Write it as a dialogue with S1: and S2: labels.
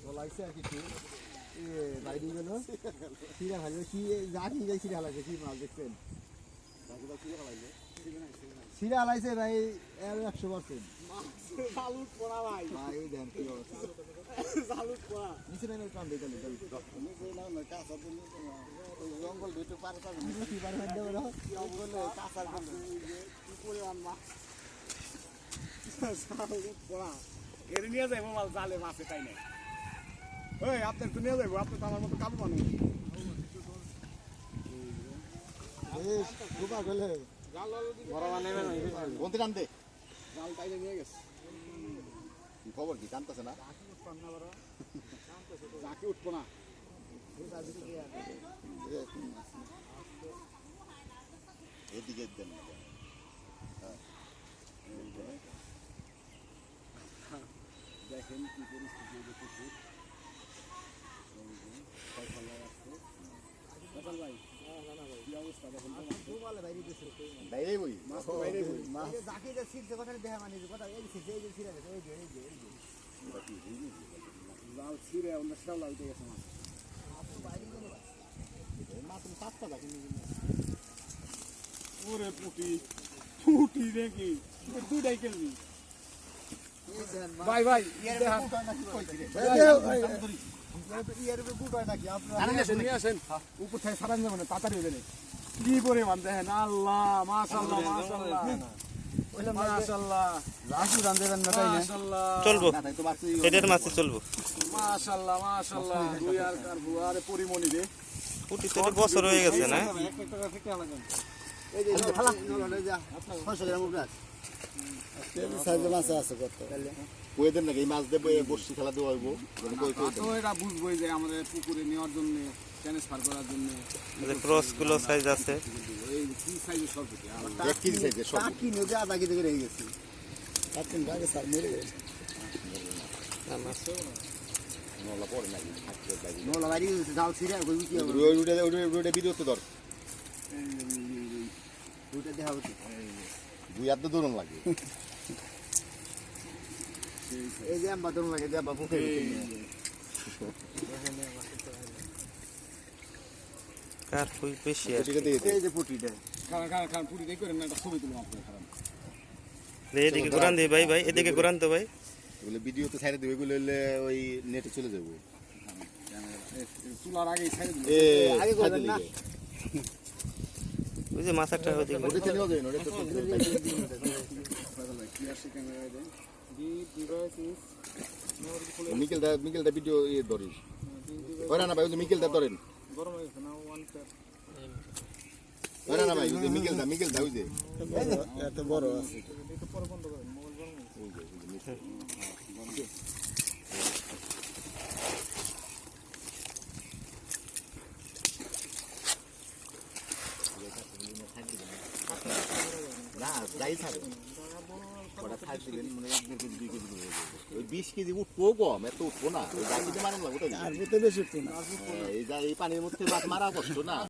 S1: চলাইছে আর কিছু বাইরে গেল চিরা খাইবে কি যা কি যাই চিরা লাগছে কি মাছ দেখছেন চিরা হালাইছে ভাই 100%
S2: চালুট পড়া ভাই
S1: ভাই দেন কি অবস্থা
S2: চালুট পড়া
S1: নিচে নামে কাম দেখালি
S2: নিচে না কাঁচা দিলে ওই জঙ্গল ভিতরে পার পাবে
S1: কি বার হয়ে যাবে
S2: জঙ্গলে কাঁচা করলে কি পরিমাণ মাছ চালুট পড়া এর নিয়ে যাবো মাছ জালে মাছে তাই নাই ওই আপনার তো নিয়ে যাবো আপনি তো আমার মতো কাবু মানুষ
S1: বেশ রূপা গেলে
S2: বড় বানাবে না
S1: কোনতে টানতে
S2: জাল তাইলে নিয়ে গেছে
S1: কি খবর কি টানতেছে না
S2: যাকে উঠবো না
S1: এদিকে দেন
S2: দেখেন কি পরিস্থিতি দেখেছি ভাই কি অবস্থা দেখেন
S1: বাইরে বই
S2: মাছ তো বাইরে বই।
S1: মাছ যাকে যা সিট কথা দেখা মানে কথা এই সিট এই সিট এই
S2: জাল ছিঁড়ে অন্য শ্যাওলা উঠে গেছে মাছ
S1: মাত্র 7টা দেখেন
S2: ওরে পুটি পুটি দেখি দুটাই কেলবি ভাই ভাই উপর থেকে সারান যাবে না তাড়াতাড়ি হয়ে যাবে কি পরিমাণ দেখেন আল্লাহ মাশাআল্লাহ মাশাআল্লাহ মাশাআল্লাহ
S1: লাশি রান দেবেন না তাই না
S2: মাশাআল্লাহ
S3: চলবো এটার মাছে চলবো
S2: মাশাআল্লাহ মাশাআল্লাহ দুই আর কার বুয়ারে পরিমণি রে
S3: পুটি তো বছর হয়ে গেছে না
S2: এক টাকা থেকে লাগান
S1: এই যে খালা নলে যা 600 গ্রাম উপরে সাইজে মাছ আছে কত কই দেন নাকি মাছ দেব বর্ষি খেলা দেব হইব কই কই
S2: তো এটা বুঝবই যে আমাদের পুকুরে নেওয়ার জন্য ট্রান্সফার করার জন্য
S3: ক্রস গুলো সাইজ আছে
S2: এই কি সাইজের সব থেকে
S1: 1 কেজি সাইজে সব
S2: কি নিয়ে আধা কেজি করে হয়ে গেছে
S1: আপনি আগে স্যার মেরে গেছে নলা পড়ে নাকি নলা বাইরে জাল ছিড়ে কই কি হবে ওই ভিডিও তো ধর ওইটা দেখা হচ্ছে দুই হাত তো দৌড়ন লাগে এই যে আমরা দৌড়ন লাগে যে বাবু
S3: কার কই বেশি আছে
S1: এই যে পুটিটা
S2: খান পুরি দেই করেন না একটা ছবি তুলুন আপনাদের খারাপ
S3: এদিকে ঘুরান দে ভাই ভাই এদিকে ঘুরান তো ভাই
S1: এগুলো ভিডিওতে ছাইড়ে দেবে এগুলো হলে ওই নেটে চলে যাবে
S2: চুলার আগেই ছেড়ে দিন
S1: আগে করে না
S3: ওই যে মাছটা ওদিকে
S1: ওটা থেকে নিয়ে যাবেন ওটা তো
S2: ক্লিয়ার সে camera then the device is
S1: মিকেলটা ভিডিও ইয়ে ধরিস ওরা না ভাই ওই মিকেলটা ধরেন
S2: গরম হয়ে গেছে না ওয়ান ট্যাপ
S1: ওরা না ভাই ওই মিকেলটা ওই যে এত বড় আছে
S2: একটু পরে বন্ধ করেন মোবাইল গরম
S1: না যাই থাকে ওটা খাই দিলেন মানে 1 কেজি 2 কেজি করে ওই 20 কেজি উঠবো কম এত উঠবো না ওই গাড়িতে মারেন লাগবে ওটা আর বেশি উঠবো না এই পানির মধ্যে মাছ মারা কষ্ট না